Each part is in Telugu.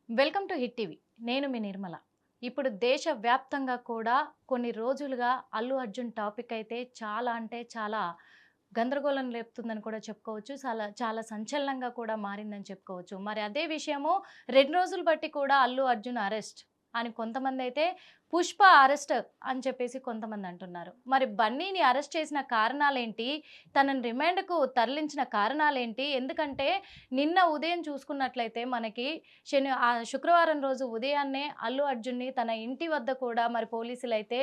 Welcome to hit TV. నేను మీ నిర్మల. ఇప్పుడు దేశవ్యాప్తంగా కూడా కొన్ని రోజులుగా అల్లు అర్జున్ టాపిక్ అయితే చాలా అంటే చాలా గందరగోళం లేపుతుందని కూడా చెప్పుకోవచ్చు. చాలా చాలా సంచలనంగా కూడా మారిందని చెప్పుకోవచ్చు. మరి అదే విషయము 2 రోజులు బట్టి కూడా అల్లు అర్జున్ అరెస్ట్ అని కొంతమందైతే, పుష్ప అరెస్ట్ అని చెప్పేసి కొంతమంది అంటున్నారు. మరి బన్నీని అరెస్ట్ చేసిన కారణాలేంటి? తనని రిమాండ్‌కు తరలించిన కారణాలేంటి? ఎందుకంటే నిన్న ఉదయం చూసుకున్నట్లయితే మనకి శుక్రవారం రోజు ఉదయాన్నే అల్లు అర్జున్‌ని తన ఇంటి వద్ద కూడా మరి పోలీసులైతే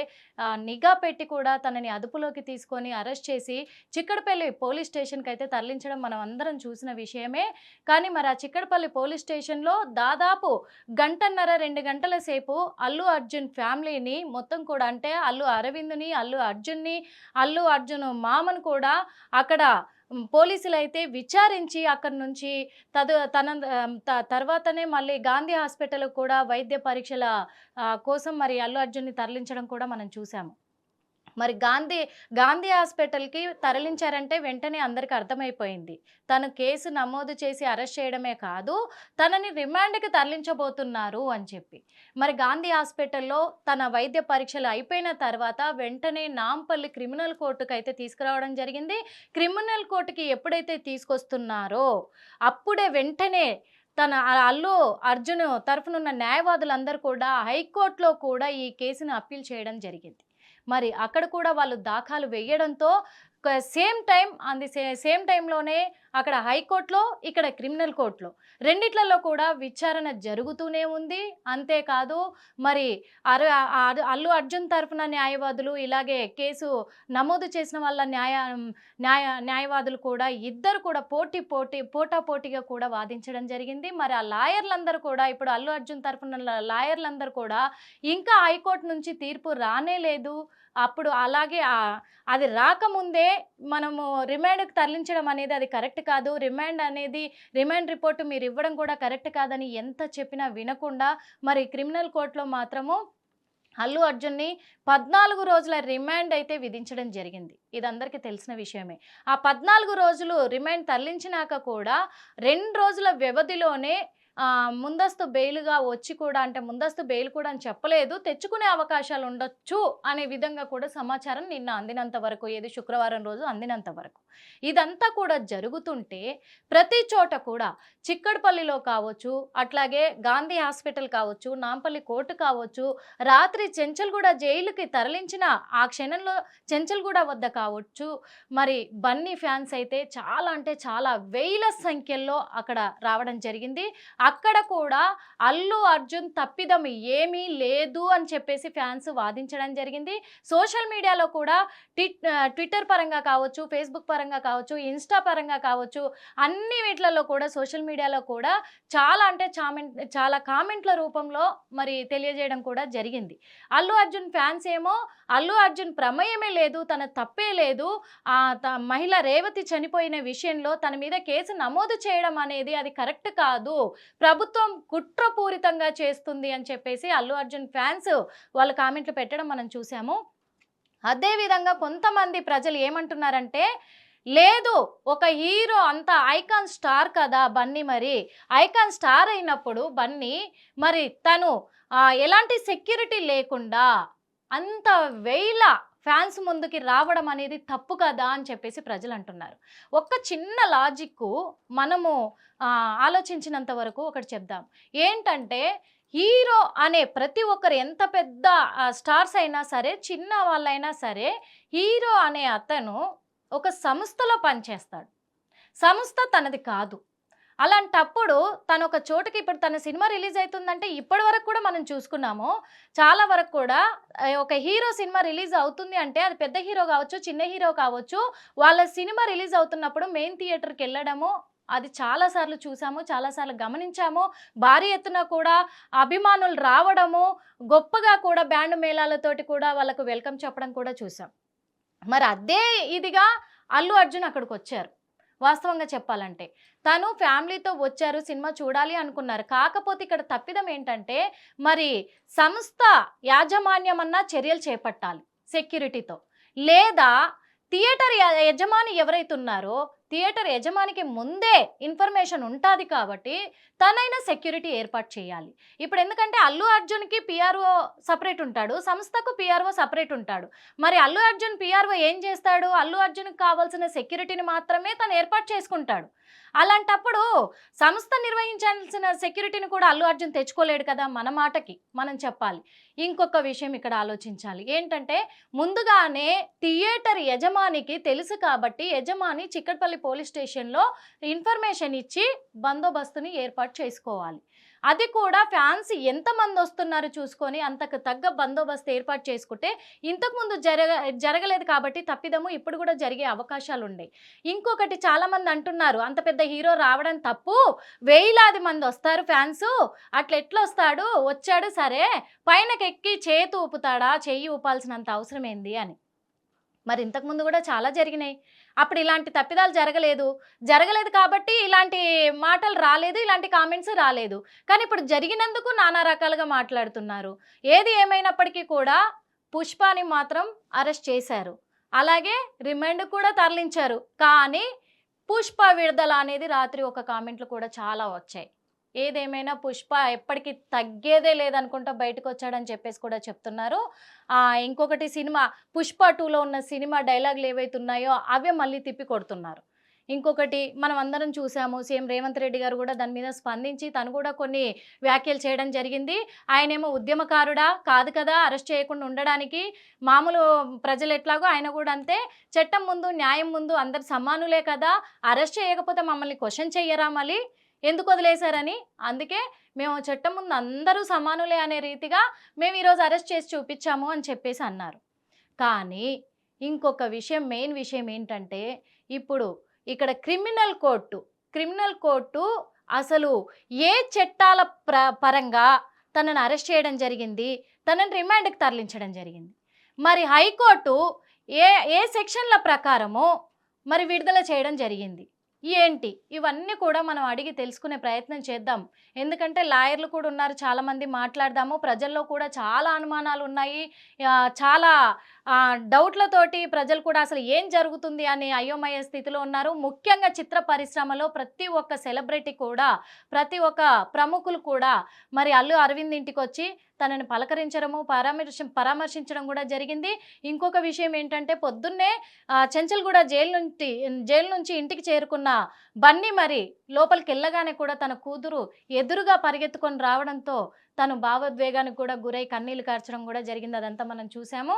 నిఘా పెట్టి కూడా తనని అదుపులోకి తీసుకొని అరెస్ట్ చేసి చిక్కడపల్లి పోలీస్ స్టేషన్‌కైతే తరలించడం మనం అందరం చూసిన విషయమే. కానీ మరి ఆ చిక్కడపల్లి పోలీస్ స్టేషన్‌లో దాదాపు గంటన్నర 2 గంటల సేపు అల్లు అర్జున్ ఫ్యామిలీని మొత్తం కూడా, అంటే అల్లు అరవింద్‌ని, అల్లు అర్జున్‌ని, అల్లు అర్జున్ మామను కూడా అక్కడ పోలీసులైతే విచారించి అక్కడి నుంచి తర్వాతనే మళ్ళీ గాంధీ హాస్పిటల్‌కి కూడా వైద్య పరీక్షల కోసం మరి అల్లు అర్జున్‌ని తరలించడం కూడా మనం చూసాము. మరి గాంధీ హాస్పిటల్‌కి తరలించారంటే వెంటనే అందరికి అర్థమైపోయింది. తను కేసు నమోదు చేసి అరెస్ట్ చేయడమే కాదు, తనని రిమాండ్‌కి తరలించబోతున్నారు అని చెప్పి. మరి గాంధీ హాస్పిటల్‌లో తన వైద్య పరీక్షలు అయిపోయిన తర్వాత వెంటనే నాంపల్లి క్రిమినల్ కోర్టుకైతే తీసుకురావడం జరిగింది. క్రిమినల్ కోర్టుకి ఎప్పుడైతే తీసుకొస్తున్నారో అప్పుడే వెంటనే తన అల్లు అర్జున్ తరఫునున్న న్యాయవాదులందరూ కూడా హైకోర్టులో కూడా ఈ కేసును అప్పీల్ చేయడం జరిగింది. మరి అక్కడ కూడా వాళ్ళు దాఖలు వేయడంతో సేమ్ టైంలోనే అక్కడ హైకోర్టులో, ఇక్కడ క్రిమినల్ కోర్టులో రెండిట్లలో కూడా విచారణ జరుగుతూనే ఉంది. అంతేకాదు మరి అల్లు అర్జున్ తరఫున న్యాయవాదులు, ఇలాగే కేసు నమోదు చేసిన వాళ్ళ న్యాయవాదులు కూడా ఇద్దరు కూడా పోటాపోటీగా కూడా వాదించడం జరిగింది. మరి ఆ లాయర్లందరూ కూడా, ఇప్పుడు అల్లు అర్జున్ తరఫున లాయర్లందరూ కూడా ఇంకా హైకోర్టు నుంచి తీర్పు రానే లేదు, అప్పుడు అలాగే అది రాకముందే మనము రిమాండ్‌కి తరలించడం అనేది అది కరెక్ట్ కాదు, రిమాండ్ రిపోర్ట్ మీరు ఇవ్వడం కూడా కరెక్ట్ కాదని ఎంత చెప్పినా వినకుండా మరి క్రిమినల్ కోర్టులో మాత్రము అల్లు అర్జున్‌ని 14 రోజుల రిమాండ్ అయితే విధించడం జరిగింది. ఇది అందరికీ తెలిసిన విషయమే. ఆ 14 రోజులు రిమాండ్ తరలించినాక కూడా 2 రోజుల వ్యవధిలోనే ముందస్తు బెయిల్‌గా వచ్చి కూడా, అంటే ముందస్తు బెయిల్ కూడా అని చెప్పలేదు, తెచ్చుకునే అవకాశాలు ఉండొచ్చు అనే విధంగా కూడా సమాచారం నిన్న అందినంత వరకు, ఏది శుక్రవారం రోజు అందినంత వరకు. ఇదంతా కూడా జరుగుతుంటే ప్రతి చోట కూడా చిక్కడపల్లిలో కావచ్చు, అట్లాగే గాంధీ హాస్పిటల్ కావచ్చు, నాంపల్లి కోర్టు కావచ్చు, రాత్రి చెంచల్గూడ జైలుకి తరలించిన ఆ క్షణంలో చెంచల్గూడ వద్ద కావచ్చు, మరి బన్నీ ఫ్యాన్స్ అయితే చాలా అంటే చాలా వేల సంఖ్యల్లో అక్కడ రావడం జరిగింది. అక్కడ కూడా అల్లు అర్జున్ తప్పిదం ఏమీ లేదు అని చెప్పేసి ఫ్యాన్స్ వాదించడం జరిగింది. సోషల్ మీడియాలో కూడా ట్విట్టర్ పరంగా కావచ్చు, ఫేస్బుక్ పరంగా కావచ్చు, ఇన్స్టా పరంగా కావచ్చు, అన్ని వీటిలలో కూడా సోషల్ మీడియాలో కూడా చాలా అంటే చాలా కామెంట్ల రూపంలో మరి తెలియజేయడం కూడా జరిగింది. అల్లు అర్జున్ ఫ్యాన్స్ ఏమో అల్లు అర్జున్ ప్రమేయమే లేదు, తన తప్పే లేదు, మహిళ రేవతి చనిపోయిన విషయంలో తన మీద కేసు నమోదు చేయడం అనేది అది కరెక్ట్ కాదు, ప్రభుత్వం కుట్రపూరితంగా చేస్తుంది అని చెప్పేసి అల్లు అర్జున్ ఫ్యాన్స్ వాళ్ళ కామెంట్లు పెట్టడం మనం చూసాము. అదేవిధంగా కొంతమంది ప్రజలు ఏమంటున్నారంటే, లేదు, ఒక హీరో అంత ఐకాన్ స్టార్ కదా బన్నీ, మరి ఐకాన్ స్టార్ అయినప్పుడు బన్నీ మరి తను ఎలాంటి సెక్యూరిటీ లేకుండా అంత వేల ఫ్యాన్స్ ముందుకి రావడం అనేది తప్పు కదా అని చెప్పేసి ప్రజలు అంటున్నారు. ఒక్క చిన్న లాజిక్కు మనము ఆలోచించినంత వరకు ఒకటి చెప్దాం. ఏంటంటే హీరో అనే ప్రతి ఒక్కరు ఎంత పెద్ద స్టార్స్ అయినా సరే, చిన్న వాళ్ళైనా సరే, హీరో అనే అతను ఒక సంస్థలో పనిచేస్తాడు. సంస్థ తనది కాదు. అలాంటప్పుడు తను ఒక చోటుకి, ఇప్పుడు తన సినిమా రిలీజ్ అవుతుందంటే ఇప్పటి వరకు కూడా మనం చూసుకున్నాము, చాలా వరకు కూడా ఒక హీరో సినిమా రిలీజ్ అవుతుంది అంటే అది పెద్ద హీరో కావచ్చు, చిన్న హీరో కావచ్చు, వాళ్ళ సినిమా రిలీజ్ అవుతున్నప్పుడు మెయిన్ థియేటర్కి వెళ్ళడము అది చాలాసార్లు చూసాము, చాలాసార్లు గమనించాము. భారీ ఎత్తున కూడా అభిమానులు రావడము, గొప్పగా కూడా బ్యాండ్ మేళాలతోటి కూడా వాళ్ళకు వెల్కమ్ చెప్పడం కూడా చూసాం. మరి అదే ఇదిగా అల్లు అర్జున్ అక్కడికి వచ్చారు. వాస్తవంగా చెప్పాలంటే తను ఫ్యామిలీతో వచ్చారు, సినిమా చూడాలి అనుకున్నారు. కాకపోతే ఇక్కడ తప్పిదం ఏంటంటే, మరి సంస్థ యాజమాన్యం అన్న చర్యలు చేపట్టాలి సెక్యూరిటీతో, లేదా థియేటర్ యజమాని ఎవరైతే ఉన్నారో థియేటర్ యజమానికి ముందే ఇన్ఫర్మేషన్ ఉంటుంది కాబట్టి తనైనా సెక్యూరిటీ ఏర్పాటు చేయాలి. ఇప్పుడు ఎందుకంటే అల్లు అర్జున్‌కి పిఆర్ఓ సెపరేట్ ఉంటాడు. సంస్థకు పిఆర్ఓ సెపరేట్ ఉంటాడు. మరి అల్లు అర్జున్ పిఆర్ఓ ఏం చేస్తాడు? అల్లు అర్జున్‌కి కావాల్సిన సెక్యూరిటీని మాత్రమే తను ఏర్పాటు చేసుకుంటాడు. అలాంటప్పుడు సంస్థ నిర్వహించాల్సిన సెక్యూరిటీని కూడా అల్లు అర్జున్ తెచ్చుకోలేడు కదా! మన మాటకి మనం చెప్పాలి. ఇంకొక విషయం ఇక్కడ ఆలోచించాలి. ఏంటంటే ముందుగానే థియేటర్ యజమానికి తెలుసు కాబట్టి యజమాని చిక్కడపల్లి పోలీస్ స్టేషన్‌లో ఇన్ఫర్మేషన్ ఇచ్చి బందోబస్తుని ఏర్పాటు చేసుకోవాలి. అది కూడా ఫ్యాన్స్ ఎంతమంది వస్తున్నారు చూసుకొని అంతకు తగ్గ బందోబస్తు ఏర్పాటు చేసుకుంటే ఇంతకుముందు జరగలేదు కాబట్టి తప్పిదము ఇప్పుడు కూడా జరిగే అవకాశాలుండే. ఇంకొకటి చాలామంది అంటున్నారు అంత పెద్ద హీరో రావడం తప్పు, వేలాది మంది వస్తారు ఫ్యాన్సు, అట్లెట్లొస్తాడు, వచ్చాడు సరే పైనకెక్కి చేతి ఊపుతాడా, చెయ్యి ఊపాల్సినంత అవసరం ఏంది అని. మరి ఇంతకుముందు కూడా చాలా జరిగినాయి. అప్పుడు ఇలాంటి తప్పిదాలు జరగలేదు కాబట్టి ఇలాంటి మాటలు రాలేదు, ఇలాంటి కామెంట్స్ రాలేదు. కానీ ఇప్పుడు జరిగినందుకు నానా రకాలుగా మాట్లాడుతున్నారు. ఏది ఏమైనప్పటికీ కూడా పుష్పని మాత్రం అరెస్ట్ చేశారు. అలాగే రిమాండ్ కూడా తరలించారు. కానీ పుష్ప విడుదల అనేది రాత్రి ఒక కామెంట్లు కూడా చాలా వచ్చాయి. ఏదేమైనా పుష్ప ఎప్పటికీ తగ్గేదే లేదనుకుంటా బయటకు వచ్చాడని చెప్పేసి కూడా చెప్తున్నారు. ఇంకొకటి సినిమా పుష్ప 2లో ఉన్న సినిమా డైలాగులు ఏవైతే ఉన్నాయో అవే మళ్ళీ తిప్పి కొడుతున్నారు. ఇంకొకటి మనం అందరం చూసాము, సీఎం రేవంత్ రెడ్డి గారు కూడా దాని మీద స్పందించి తను కూడా కొన్ని వ్యాఖ్యలు చేయడం జరిగింది. ఆయనేమో ఉద్యమకారుడా కాదు కదా అరెస్ట్ చేయకుండా ఉండడానికి, మామూలు ప్రజలు ఎట్లాగో ఆయన కూడా అంతే, చట్టం ముందు న్యాయం ముందు అందరు సమానులే కదా, అరెస్ట్ చేయకపోతే మమ్మల్ని క్వశ్చన్ చెయ్యరా మళ్ళీ ఎందుకు వదిలేశారని, అందుకే మేము చట్టం ముందు అందరూ సమానులే అనే రీతిగా మేము ఈరోజు అరెస్ట్ చేసి చూపించాము అని చెప్పేసి అన్నారు. కానీ ఇంకొక విషయం, మెయిన్ విషయం ఏంటంటే ఇప్పుడు ఇక్కడ క్రిమినల్ కోర్టు అసలు ఏ చట్టాల పరంగా తనను అరెస్ట్ చేయడం జరిగింది, తనని రిమాండ్కి తరలించడం జరిగింది. మరి హైకోర్టు ఏ సెక్షన్ల ప్రకారమో మరి విడుదల చేయడం జరిగింది ఏంటి, ఇవన్నీ కూడా మనం అడిగి తెలుసుకునే ప్రయత్నం చేద్దాం. ఎందుకంటే లాయర్లు కూడా ఉన్నారు, చాలామంది మాట్లాడదాము. ప్రజల్లో కూడా చాలా అనుమానాలు ఉన్నాయి, చాలా డౌట్లతోటి ప్రజలు కూడా అసలు ఏం జరుగుతుంది అని అయోమయ స్థితిలో ఉన్నారు. ముఖ్యంగా చిత్ర పరిశ్రమలో ప్రతి ఒక్క సెలబ్రిటీ కూడా, ప్రతి ఒక్క ప్రముఖులు కూడా మరి అల్లు అరవింద్ ఇంటికి వచ్చి తనని పలకరించడము, పరామర్శించడం కూడా జరిగింది. ఇంకొక విషయం ఏంటంటే పొద్దున్నే చెంచల్గూడ జైలు నుంచి ఇంటికి చేరుకున్న బన్నీ మరి లోపలికి వెళ్ళగానే కూడా తన కూతురు ఎదురుగా పరిగెత్తుకొని రావడంతో తను భావోద్వేగానికి కూడా గురై కన్నీళ్లు కార్చడం కూడా జరిగింది. అదంతా మనం చూసాము.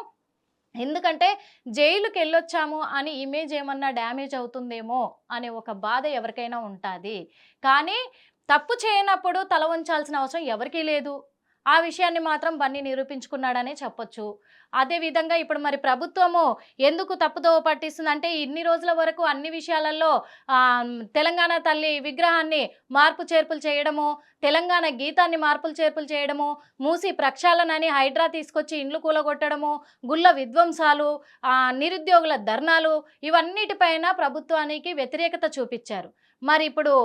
ఎందుకంటే జైలుకి వెళ్ళొచ్చాము అని ఇమేజ్ ఏమన్నా డ్యామేజ్ అవుతుందేమో అనే ఒక బాధ ఎవరికైనా ఉంటుంది. కానీ తప్పు చేయనప్పుడు తల వంచాల్సిన అవసరం ఎవరికీ లేదు. ఆ విషయాన్ని మాత్రం బన్నీ నిరూపించుకున్నాడనే చెప్పొచ్చు. అదేవిధంగా ఇప్పుడు మరి ప్రభుత్వము ఎందుకు తప్పుదోవ పట్టిస్తుందంటే ఇన్ని రోజుల వరకు అన్ని విషయాలలో తెలంగాణ తల్లి విగ్రహాన్ని మార్పు చేర్పులు చేయడము, తెలంగాణ గీతాన్ని మార్పులు చేర్పులు చేయడము, మూసి ప్రక్షాళనని హైడ్రా తీసుకొచ్చి ఇండ్లు కూలగొట్టడము, గుళ్ళ విధ్వంసాలు, నిరుద్యోగుల ధర్నాలు, ఇవన్నిటిపైన ప్రభుత్వానికి వ్యతిరేకత చూపించారు. మరి ఇప్పుడు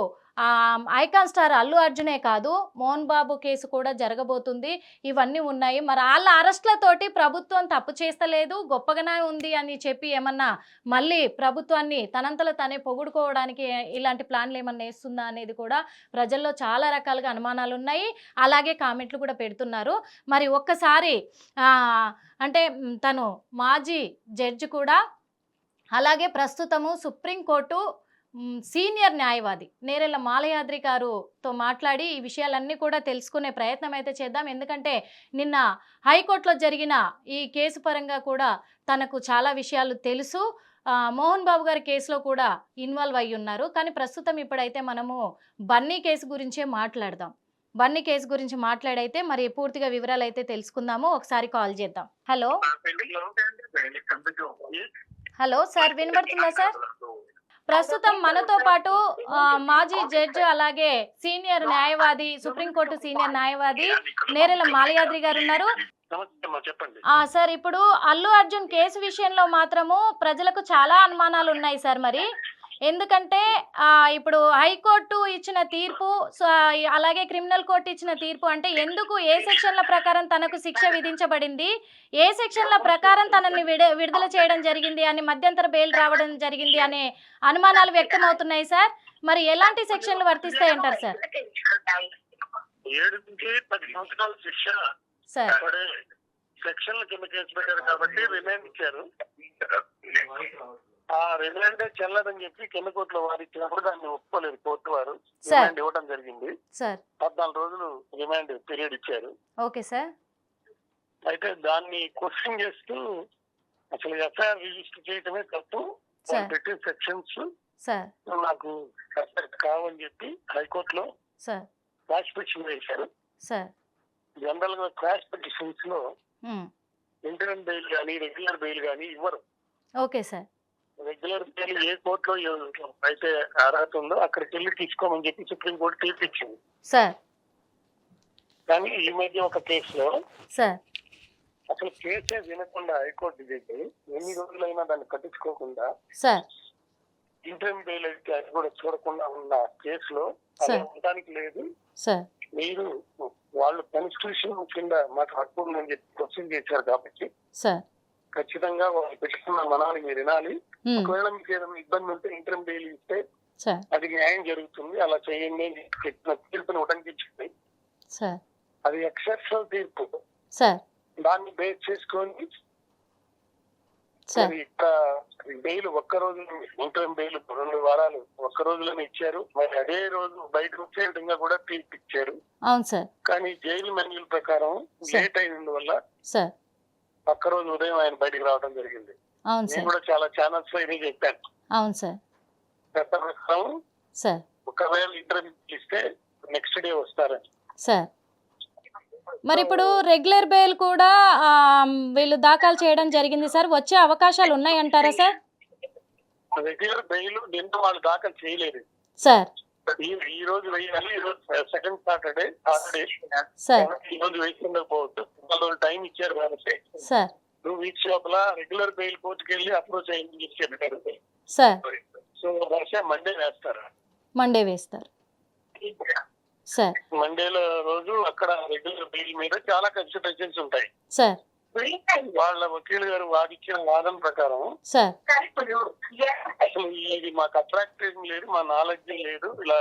ఐకాన్ స్టార్ అల్లు అర్జునే కాదు, మోహన్ బాబు కేసు కూడా జరగబోతుంది. ఇవన్నీ ఉన్నాయి. మరి వాళ్ళ అరెస్ట్లతోటి ప్రభుత్వం తప్పు చేస్తలేదు, గొప్పగానే ఉంది అని చెప్పి ఏమన్నా మళ్ళీ ప్రభుత్వాన్ని తనంతలో తనే పొగుడుకోవడానికి ఇలాంటి ప్లాన్లు ఏమన్నా వేస్తుందా అనేది కూడా ప్రజల్లో చాలా రకాలుగా అనుమానాలు ఉన్నాయి. అలాగే కామెంట్లు కూడా పెడుతున్నారు. మరి ఒక్కసారి అంటే తను మాజీ జడ్జి కూడా, అలాగే ప్రస్తుతము సుప్రీంకోర్టు సీనియర్ న్యాయవాది నేరెళ్ళ మాలయాద్రి గారుతో మాట్లాడి ఈ విషయాలన్నీ కూడా తెలుసుకునే ప్రయత్నం అయితే చేద్దాం. ఎందుకంటే నిన్న హైకోర్టులో జరిగిన ఈ కేసు పరంగా కూడా తనకు చాలా విషయాలు తెలుసు. మోహన్ బాబు గారి కేసులో కూడా ఇన్వాల్వ్ అయ్యి ఉన్నారు. కానీ ప్రస్తుతం ఇప్పుడైతే మనము బన్నీ కేసు గురించే మాట్లాడదాం. బన్నీ కేసు గురించి మాట్లాడైతే మరి పూర్తిగా వివరాలు అయితే తెలుసుకుందాము. ఒకసారి కాల్ చేద్దాం. హలో సార్, వినబడుతుందా సార్? ప్రస్తుతం మనతో పాటు మాజీ జడ్జి అలాగే సీనియర్ న్యాయవాది, సుప్రీంకోర్టు సీనియర్ న్యాయవాది నేరెళ్ళ మాలయాద్రి గారు ఉన్నారు. సార్, ఇప్పుడు అల్లు అర్జున్ కేసు విషయంలో మాత్రము ప్రజలకు చాలా అనుమానాలు ఉన్నాయి సార్. మరి ఎందుకంటే ఇప్పుడు హైకోర్టు ఇచ్చిన తీర్పు, సో, అలాగే క్రిమినల్ కోర్ట్ ఇచ్చిన తీర్పు అంటే ఎందుకు, ఏ సెక్షన్ల ప్రకారం తనకు శిక్ష విధించబడింది, ఏ సెక్షన్ల ప్రకారం తనని విడుదల చేయడం జరిగింది అని మధ్యంతర బెయిల్ రావడం జరిగింది అనే అనుమానాలు వ్యక్తమవుతున్నాయి సార్. మరి ఎలాంటి సెక్షన్లు వర్తిస్తాయంటారు సార్? 7 నుంచి 10 సంవత్సరాల శిక్ష సార్. పడే సెక్షన్ల కింద కేసు పెట్టారు కాబట్టి రిమాండ్ ఇచ్చారు. ఆ రిమాండ్ చెల్లదని చెప్పి కింద కోర్టులో వాదించినప్పుడు దాన్ని ఒప్పుకోలేదు కోర్టు వారు. రిమాండ్ ఇవ్వడం జరిగింది. సార్ 14 రోజులు రిమాండ్ పీరియడ్ ఇచ్చారు. Okay sir. అయితే దాన్ని క్వశ్చన్ చేస్తూ అసలు ఎఫ్ఐఆర్ రిజిస్టర్ చేయటమే తప్పు, సార్. పెట్టిన సెక్షన్స్ సార్ నాకు కరెక్ట్ కావని చెప్పి హైకోర్టులో సార్ క్వాష్ పిటిషన్ వేశారు. సార్ జనరల్ గా క్వాష్ పిటిషన్స్ లో ఉమ్, ఇంటర్నల్ బెయిల్ కానీ రెగ్యులర్ బెయిల్ కానీ ఇవ్వరు. Okay sir. రెగ్యులర్ బెయిల్ ఏ కోర్టులో అయితే అర్హత ఉందో అక్కడికి వెళ్ళి తీసుకోమని చెప్పి సుప్రీంకోర్టు తీర్పు ఇచ్చింది. సార్ కానీ ఈ మధ్య ఒక కేసులో సార్ అసలు కేసే వినకుండా హైకోర్టు చేసి ఎన్ని రోజులైనా దాన్ని పట్టించుకోకుండా సార్ ఇంటర్నల్ బెయిల్ అయితే అది కూడా చూడకుండా ఉన్న కేసులో అలా సార్. ఉండడానికి లేదు, సార్ మీరు వాళ్ళు కాన్స్టిట్యూషన్ కింద మాకు హక్కు ఉందని చెప్పి క్వశ్చన్ చేశారు కాబట్టి సార్ ఖచ్చితంగా వాళ్ళు పెట్టుకున్న మనాన్ని మీరు వినాలి. ఉమ్, ఒకవేళ మీకు ఏదైనా ఇబ్బంది ఉంటే ఇంటర్నల్ బెయిల్ ఇస్తే సార్ అది న్యాయం జరుగుతుంది, అలా చేయండి అని చెప్పిన తీర్పుని ఉటంకించింది. సార్ అది ఎక్సెప్షనల్ తీర్పు. సార్ దాన్ని బేస్ చేసుకొని సార్ మరి ఇక్కడ బెయిల్ ఒక్క రోజు, ఇంటర్నల్ బెయిల్ 2 వారాలు ఒక్క రోజులోనే ఇచ్చారు. మరి అదే రోజు బయట వచ్చే విధంగా కూడా తీర్పు ఇచ్చారు. అవును సార్. కానీ జైలు మాన్యువల్ ప్రకారం లేట్ అయినందువల్ల సార్ ఒక్క రోజు ఉదయం ఆయన బయటికి రావడం జరిగింది. అవును నేను సార్. కూడా చాలా ఛానల్స్ లో ఇదే చెప్పాను. అవును సార్. చట్ట ప్రకారం సార్ ఒకవేళ ఇంటర్వ్యూ ఇస్తే నెక్స్ట్ డే వస్తారని. సార్ మరి ఇప్పుడు రెగ్యులర్ బెయిల్ కూడా వీళ్ళు దాఖలు చేయడం జరిగింది సార్. వచ్చే అవకాశాలు ఉన్నాయంటారా సార్? రెగ్యులర్ బెయిల్ నిన్న వాళ్ళు దాఖలు చేయలేదు సార్ ఈ రోజు వేయాలి. ఈ రోజు సెకండ్ సాటర్డే సార్ ఈ రోజు వేసుకుండకపోవచ్చు. 2 రోజులు టైం ఇచ్చారు కాబట్టి సార్ 2 వీక్స్ లోపల రెగ్యులర్ బెయిల్ కోర్టుకి వెళ్ళి అప్రోచ్ అయ్యింది చెప్పారు. సార్ సో బహుశా మండే వేస్తారు. మండే వేస్తారు సార్. మండేలో రోజు అక్కడ రెగ్యులర్ బెయిల్ మీద చాలా కన్సిడరేషన్స్ ఉంటాయి. సార్ వాళ్ళ వకీలు గారు వాదించిన వాదన ప్రకారం సార్ అసలు ఇది మాకు అట్రాక్టివ్ లేదు, మా నాలెడ్జ్ లేదు, ఇలా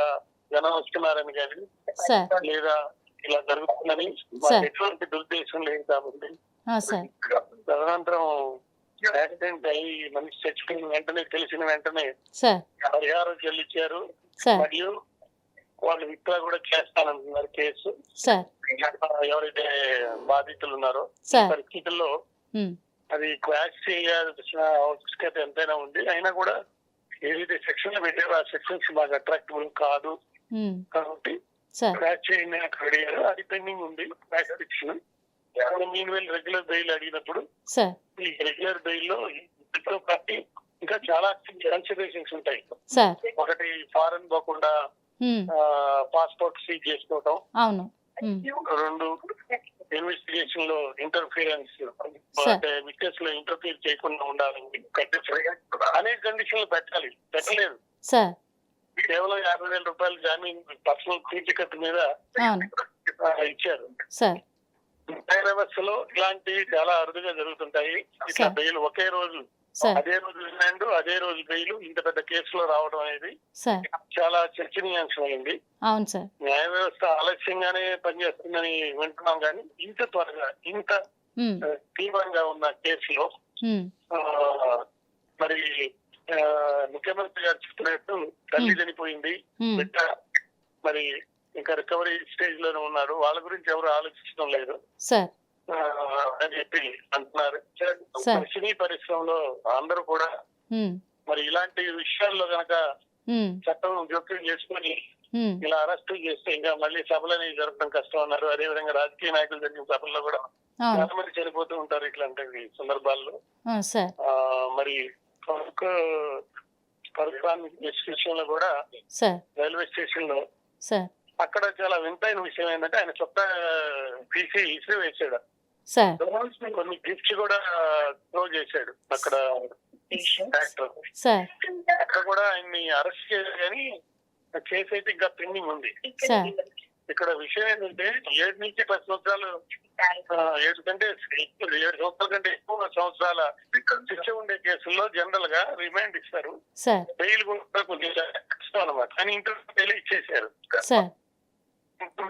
జనం వస్తున్నారని కానీ సార్ లేదా ఇలా జరుగుతుందని మాకు ఎటువంటి దురుద్దేశం లేదు కాబట్టి సార్ తదనంతరం యాక్సిడెంట్ అయ్యి మనిషి చచ్చిపోయిన వెంటనే తెలిసిన వెంటనే సార్ పరిహారం చెల్లించారు. సార్ మరియు వాళ్ళు విత్డ్రా కూడా చేస్తానంటున్నారు కేసు. సార్ ఎవరైతే బాధితులు ఉన్నారో ఈ సార్ పరిస్థితుల్లో ఉమ్, అది క్వాష్ చేయాల్సిన అవసరత ఎంతైనా ఉంది. అయినా కూడా ఏదైతే సెక్షన్లు పెట్టారో ఆ సెక్షన్స్ మాకు అట్రాక్టిబుల్ కాదు ఉమ్, కాబట్టి సార్ క్వాష్ చేయండి అక్కడ అడిగారు. అది పెండింగ్ ఉంది quash petition. Mean well regular bail అడిగినప్పుడు సార్ ఈ రెగ్యులర్ బెయిల్ లో ఇంట్లో పార్టీ ఇంకా చాలా కన్సిడరేషన్స్ ఉంటాయి. సార్ ఒకటి ఫారెన్ పోకుండా ఉమ్, పాస్పోర్ట్ సీజ్ చేసుకోవటం, అవును ఉమ్, 2 ఇన్వెస్టిగేషన్ లో ఇంటర్ఫీరెన్స్ Sir. అంటే విట్నెస్ లో ఇంటర్ఫీర్ చేయకుండా ఉండాలని అనేక కండిషన్లు పెట్టలేదు. సార్ కేవలం 50,000 రూపాయలు జామీన్ పర్సనల్ పూచికత్తు మీద అవును ఇచ్చారు. సార్ న్యాయ వ్యవస్థలో ఇలాంటివి చాలా అరుదుగా జరుగుతుంటాయి. ఇట్లా Sir. బెయిల్ ఒకే రోజు సార్ అదే రోజు రిమాండ్ అదే రోజు బెయిల్ ఇంత పెద్ద కేసులో రావడం అనేది సార్ చాలా చర్చనీయాంశమైంది. అవును సార్ న్యాయ వ్యవస్థ ఆలస్యంగానే పనిచేస్తుందని వింటున్నాం కానీ ఇంత త్వరగా ఇంత ఉమ్, తీవ్రంగా ఉన్న కేసులో ఉమ్, మరి ముఖ్యమంత్రి గారు చెప్పినట్టు తల్లి చనిపోయింది, ఉమ్, బిడ్డ మరి ఇంకా రికవరీ స్టేజ్ లోనే ఉన్నారు, వాళ్ళ గురించి ఎవరు ఆలోచించడం లేదు సార్ అని చెప్పి అంటున్నారు. Sir. సినీ పరిశ్రమలో అందరూ కూడా ఉమ్, మరి ఇలాంటి విషయాల్లో గనక ఉమ్, చట్టం జోక్యం చేసుకుని ఉమ్, ఇలా అరెస్ట్ చేస్తే ఇంకా మళ్ళీ సభలని జరపడం కష్టం అన్నారు. అదే విధంగా రాజకీయ నాయకులు జరిగిన సభల్లో కూడా అవును చాలా మంది చనిపోతూ ఉంటారు ఇట్లాంటి సందర్భాల్లో. సార్ మరి ఫరూక్ ఖాన్ విషయంలో కూడా సార్ రైల్వే స్టేషన్ లో సార్ అక్కడ చాలా వింతైన విషయం ఏంటంటే ఆయన చొక్కా తీసి ఇసురు వేసాడు. సార్ కొన్ని గిఫ్ట్స్ కూడా త్రో చేశాడు అక్కడ యాక్టర్. సార్ అక్కడ కూడా ఆయన్ని అరెస్ట్ చేయాలి కానీ కేసు అయితే ఇంకా పెండింగ్ ఉంది. సార్ ఇక్కడ విషయం ఏంటంటే 7 నుంచి 10 సంవత్సరాలు 7 కంటే 7 సంవత్సరాల కంటే ఎక్కువ సంవత్సరాల శిక్ష ఉండే కేసుల్లో జనరల్ గా రిమాండ్ ఇస్తారు. సార్ బెయిల్ కూడా కొంచెం కష్టం అనమాట. కానీ ఇంటర్ బెయిల్ ఇచ్చేసారు. సార్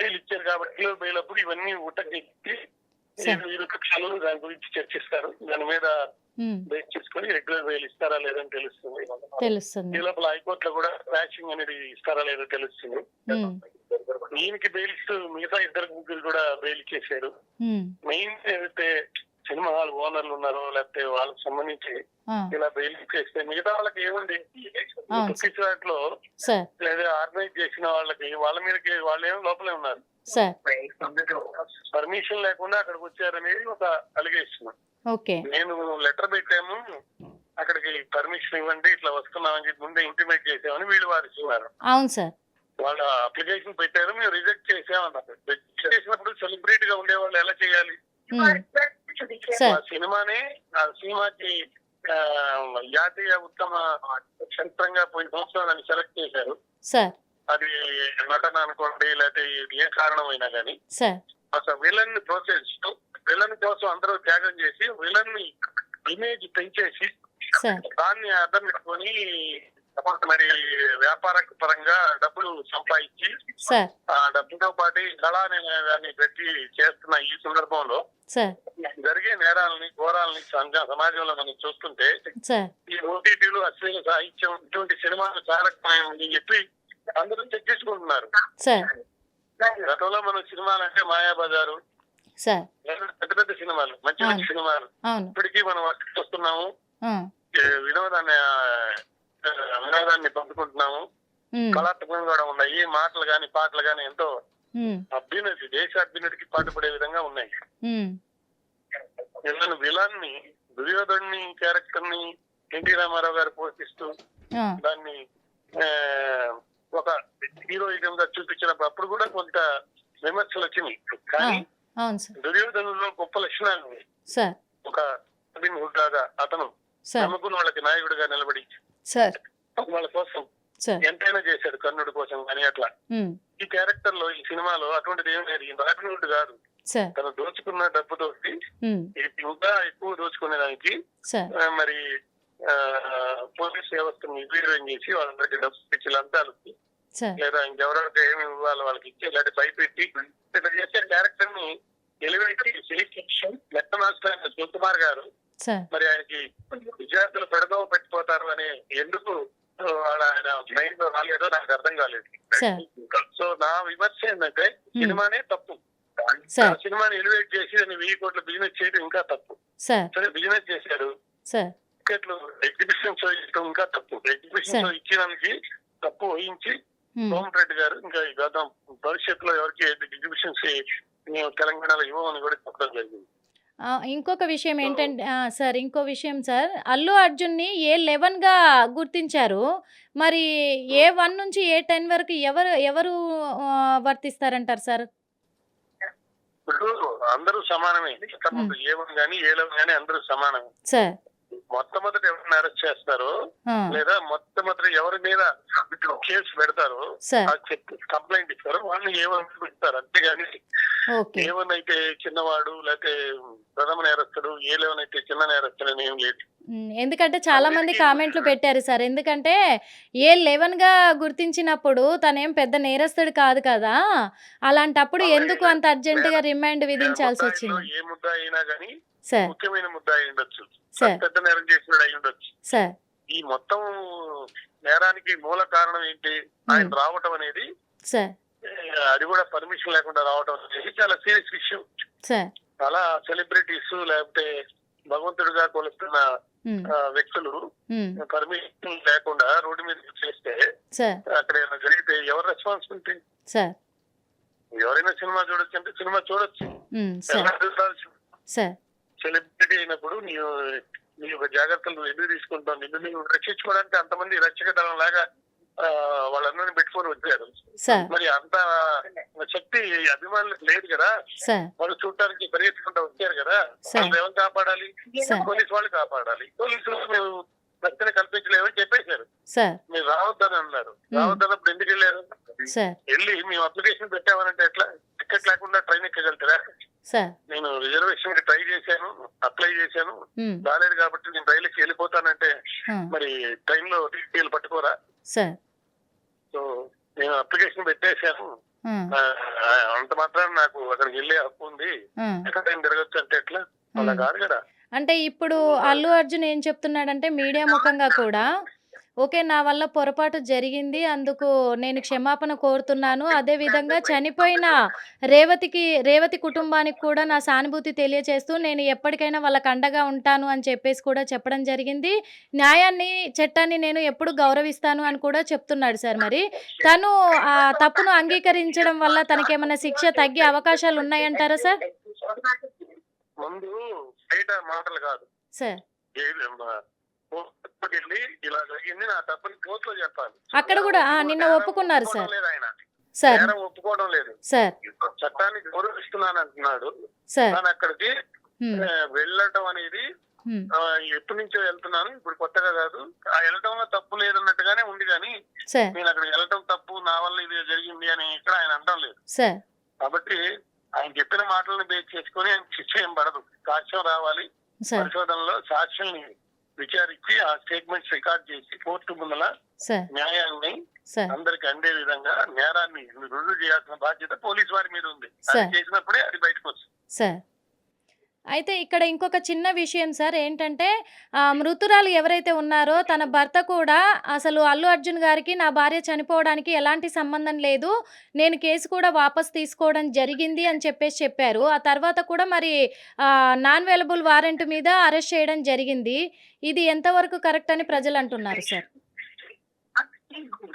బెయిల్ ఇచ్చారు కాబట్టి బెయిల్ అప్పుడు ఇవన్నీ ఉట్టకెక్కి విపక్షాలు దాని గురించి చర్చిస్తారు. దాని మీద బేస్ చేసుకుని రెగ్యులర్ బెయిల్ ఇస్తారా లేదని తెలుస్తుంది. తెలుస్తుంది. ఈ లోపల హైకోర్టులో కూడా మ్యాచింగ్ అనేది ఇస్తారా లేదో తెలుస్తుంది. ఈయనకి బెయిల్ ఇస్తూ మిగతా 2 ముగ్గురు కూడా బెయిల్ చేశారు. మెయిన్ ఏదైతే సినిమా హాల్ ఓనర్లు ఉన్నారో లేకపోతే వాళ్ళకి సంబంధించి ఇలా బెయిల్ చేస్తే మిగతా వాళ్ళకి ఏముంది వాటిలో లేదా ఆర్గనైజ్ చేసిన వాళ్ళ మీదకి వాళ్ళేమో లోపలే ఉన్నారు. పర్మిషన్ లేకుండా అక్కడికి వచ్చారనేది ఒక అలిగేషన్. నేను లెటర్ పెట్టాము, అక్కడికి పర్మిషన్ ఇవ్వండి, ఇట్లా వస్తున్నామని చెప్పి ముందే ఇంటిమేట్ చేసామని వీళ్ళు వారిస్తున్నారు. అవును సార్, వాళ్ళ అప్లికేషన్ పెట్టారు, మేము రిజెక్ట్ చేసామన్నారు. రిజెక్ట్ చేసినప్పుడు సెలబ్రిటీ గా ఉండే వాళ్ళు ఎలా చేయాలి? ఆ సినిమాకి జాతీయ ఉత్తమ చిత్రంగా పోయిన సంవత్సరం దాన్ని సెలెక్ట్ చేశారు. అది నటన అనుకోండి లేకపోతే ఏ కారణమైనా కానీ అసలు విలన్ ప్రోత్సహిస్తూ విలన్ కోసం అందరూ త్యాగం చేసి విలన్ ని ఇమేజ్ పెంచేసి దాన్ని అర్థం పెట్టుకొని మరి వ్యాపార పరంగా డబ్బులు సంపాదించి ఆ డబ్బుతో పాటు కళా దాన్ని పెట్టి చేస్తున్న ఈ సందర్భంలో జరిగే నేరాలని ఘోరాలని సమాజంలో మనం చూస్తుంటే ఈ ఓటీటీలు అశ్లీల సాహిత్యం ఇటువంటి సినిమాలు చాలకమని చెప్పి అందరూ చెక్ చేసుకుంటున్నారు. గతంలో మనం సినిమాలు అంటే మాయాబజారు పెద్ద పెద్ద సినిమాలు మంచి మంచి సినిమాలు ఇప్పటికీ మనం చూస్తున్నాము. వినోదాన్ని పంపుకుంటున్నాము. కళాత్మకంగా కూడా ఉన్నాయి. మాటలు గాని పాటలు గాని ఎంతో అభ్యున్నతి దేశ అభ్యున్నతికి పాటుపడే విధంగా ఉన్నాయి. విలన్ ని దుర్యోధుని క్యారెక్టర్ ని ఎన్టీ రామారావు గారు పోషిస్తూ దాన్ని ఒక హీరోయిజం గా చూపించినప్పుడు అప్పుడు కూడా కొంత విమర్శలు వచ్చినాయి. కానీ దుర్యోధనులో గొప్ప లక్షణాలు ఉన్నాయి. ఒక హుడ్డాగా అతను నమ్ముకున్న వాళ్ళకి నాయకుడిగా నిలబడి వాళ్ళ కోసం ఎంతైనా చేశాడు, కర్ణుడి కోసం కానీ అట్లా. ఈ క్యారెక్టర్ లో ఈ సినిమాలో అటువంటిది ఏం లేదు. రాబిన్హుడ్ కాదు, తను దోచుకున్న డబ్బుతో ఇంకా ఎక్కువ దోచుకునేదానికి మరి పోలీస్ వ్యవస్థను నిర్వీర్యం చేసి వాళ్ళందరికీ డబ్బు ఇచ్చి లంచాలకి లేదా ఇంకెవరైతే ఏమి ఇవ్వాలి వాళ్ళకి ఇచ్చి ఇలాంటి భయపెట్టి ఇట్లా చేసే క్యారెక్టర్ ని ఎలివేట్ లెక్క మాస్టర్ శివకుమార్ గారు మరి ఆయనకి విద్యార్థులు పెడదవ పెట్టిపోతారు అని ఎందుకు ఆయన మైండ్ లో రాలేదో నాకు అర్థం కాలేదు. సో నా విమర్శ ఏంటంటే సినిమానే తప్పు. సినిమాని ఎలివేట్ చేసి దాన్ని 1000 కోట్ల బిజినెస్ చేయడం ఇంకా తప్పు. సరే బిజినెస్ చేశారు, టికెట్లు ఎగ్జిబిషన్ షో ఇచ్చడం ఇంకా తప్పు. ఎగ్జిబిషన్ షో ఇచ్చినందుకు తప్పు వహించి సోమన్ రెడ్డి గారు ఇంకా గత భవిష్యత్తులో ఎవరికి ఎగ్జిబిషన్స్ తెలంగాణలో ఇవ్వమని కూడా చెప్పడం జరిగింది. ఇంకొక విషయం ఏంటంటే సార్, ఇంకో విషయం సార్, అల్లు అర్జున్ని A11 గా గుర్తించారు. మరి A1 నుంచి A10 వరకు ఎవరు వర్తిస్తారంటారు సార్? ఇప్పుడు అందరూ సమానమే. A1 గానీ A11 గానీ అందరూ సమానమే. మొట్టమొదటి ఎవరిని అరెస్ట్ చేస్తారో లేదా మొట్టమొదటి ఎవరి మీద కేసు పెడతారో కంప్లైంట్ ఇస్తారో వాళ్ళని A1 పెడతారు. అంతేగాని A1 అయితే చిన్నవాడు లేకపోతే ప్రథమ నేరస్తుడు, A11 అయితే చిన్న నేరస్తుడు అని ఏం లేదు. ఎందుకంటే చాలా మంది కామెంట్లు పెట్టారు సార్. ఎందుకంటే A11 గా గుర్తించినప్పుడు తనేం పెద్ద నేరస్తుడు కాదు కదా, అలాంటప్పుడు ఎందుకు అంత అర్జెంట్ గా రిమాండ్ విధించాల్సి వచ్చింది? ఏ ముద్దా అయినా గానీ ముఖ్యమైన ముద్దా అయి ఉండొచ్చు, పెద్ద నేరం చేసినాడు అయి ఉండొచ్చు. ఈ మొత్తం నేరానికి మూల కారణం ఏంటి? ఆయన రావటం అనేది, అది కూడా పర్మిషన్ లేకుండా రావటం అనేది చాలా సీరియస్ విషయం. చాలా సెలబ్రిటీస్ లేకపోతే భగవంతుడిగా కొలుస్తున్న వ్యక్తులు పర్మిషన్ లేకుండా రోడ్డు మీద చేస్తే అక్కడ ఏమైనా జరిగితే ఎవరు రెస్పాన్సిబిలిటీ? ఎవరైనా సినిమా చూడొచ్చు అంటే సినిమా చూడొచ్చు. సెలబ్రిటీ అయినప్పుడు నీ యొక్క జాగ్రత్తలు ఎందుకు తీసుకుంటావు? నిన్ను రక్షించుకోవడానికి అంతమంది రక్షక దళం లాగా వాళ్ళందరినీ పెట్టుకొని వచ్చారు. మరి అంత శక్తి అభిమానులకు లేదు కదా, వాళ్ళు చూడటానికి పరిగెత్తుకుంటూ వచ్చారు కదా. వాళ్ళు ఎవరు కాపాడాలి? పోలీసు వాళ్ళు కాపాడాలి. పోలీసులు మేము రక్షణ కల్పించలేమని చెప్పేశారు. సార్ మీరు రావద్దని అన్నారు. రావద్దన్నప్పుడు ఎందుకు వెళ్ళారు? సార్ వెళ్ళి మేము అప్లికేషన్ పెట్టామనంటే ఎట్లా? టికెట్ లేకుండా ట్రైన్ ఎక్కగలుగుతారా? సార్ నేను రిజర్వేషన్ కి ట్రై చేశాను, అప్లై చేశాను, రాలేదు కాబట్టి నేను రైలుకి వెళ్ళిపోతానంటే మరి ట్రైన్ లో టీటీలు పట్టుకోరా? సార్ సో నేను అప్లికేషన్ పెట్టేశాను, అంత మాత్రం నాకు అక్కడికి వెళ్ళే హక్కు ఉంది, ఎక్కడైనా తిరగచ్చు అంటే ఎట్లా? అలా కాదు కదా. అంటే ఇప్పుడు అల్లు అర్జున్ ఏం చెప్తున్నాడంటే మీడియా ముఖంగా కూడా ఓకే నా వల్ల పొరపాటు జరిగింది అందుకు నేను క్షమాపణ కోరుతున్నాను అదే విధంగా చనిపోయిన రేవతి కుటుంబానికి కూడా నా సానుభూతి తెలియచేస్తూ నేను ఎప్పటికైనా వాళ్ళకి అండగా ఉంటాను అని చెప్పేసి కూడా చెప్పడం జరిగింది. న్యాయాన్ని చట్టాన్ని నేను ఎప్పుడు గౌరవిస్తాను అని కూడా చెప్తున్నాడు సార్. మరి తను ఆ తప్పును అంగీకరించడం వల్ల తనకేమైనా శిక్ష తగ్గే అవకాశాలు ఉన్నాయంటారా సార్? ముందు బయట మాటలు కాదు సార్ వెళ్ళి ఇలా జరిగింది నా తప్పని కోర్టులో చెప్పాలి. అక్కడ కూడా నిన్న ఒప్పుకున్నారు సార్. ఆయన సార్ నేరం ఒప్పుకోవడం లేదు. సార్ చట్టాన్ని గౌరవిస్తున్నాను అంటున్నాడు. సార్ కానీ అక్కడికి వెళ్ళటం అనేది ఎప్పటి నుంచో వెళ్తున్నాను, ఇప్పుడు కొత్తగా కాదు. ఆ వెళ్ళటంలో తప్పు లేదన్నట్టుగానే ఉంది, కానీ సార్ నేను అక్కడికి వెళ్ళటం తప్పు, నా వల్ల ఇది జరిగింది అని ఇక్కడ ఆయన అనడం లేదు. సార్ కాబట్టి ఆయన చెప్పిన మాటలను బేస్ చేసుకుని ఆయన శిక్ష ఏం పడదు. సాక్ష్యం రావాలి, సార్ పరిశోధనలో సాక్ష్యాన్ని విచారించి ఆ స్టేట్మెంట్స్ రికార్డ్ చేసి కోర్టు ముందల సార్ న్యాయాన్ని సార్ అందరికి అందే విధంగా నేరాన్ని రుజువు చేయాల్సిన బాధ్యత పోలీసు వారి మీద ఉంది. అది సార్. చేసినప్పుడే అది బయటకు వస్తుంది. సార్ అయితే ఇక్కడ ఇంకొక చిన్న విషయం సార్ ఏంటంటే మృతురాలు ఎవరైతే ఉన్నారో తన భర్త కూడా అసలు అల్లు అర్జున్ గారికి నా భార్య చనిపోవడానికి ఎలాంటి సంబంధం లేదు, నేను కేసు కూడా వాపస్ తీసుకోవడం జరిగింది అని చెప్పారు. ఆ తర్వాత కూడా మరి నాన్ అవైలబుల్ వారెంట్ మీద అరెస్ట్ చేయడం జరిగింది. ఇది ఎంతవరకు కరెక్ట్ అని ప్రజలు అంటున్నారు సార్?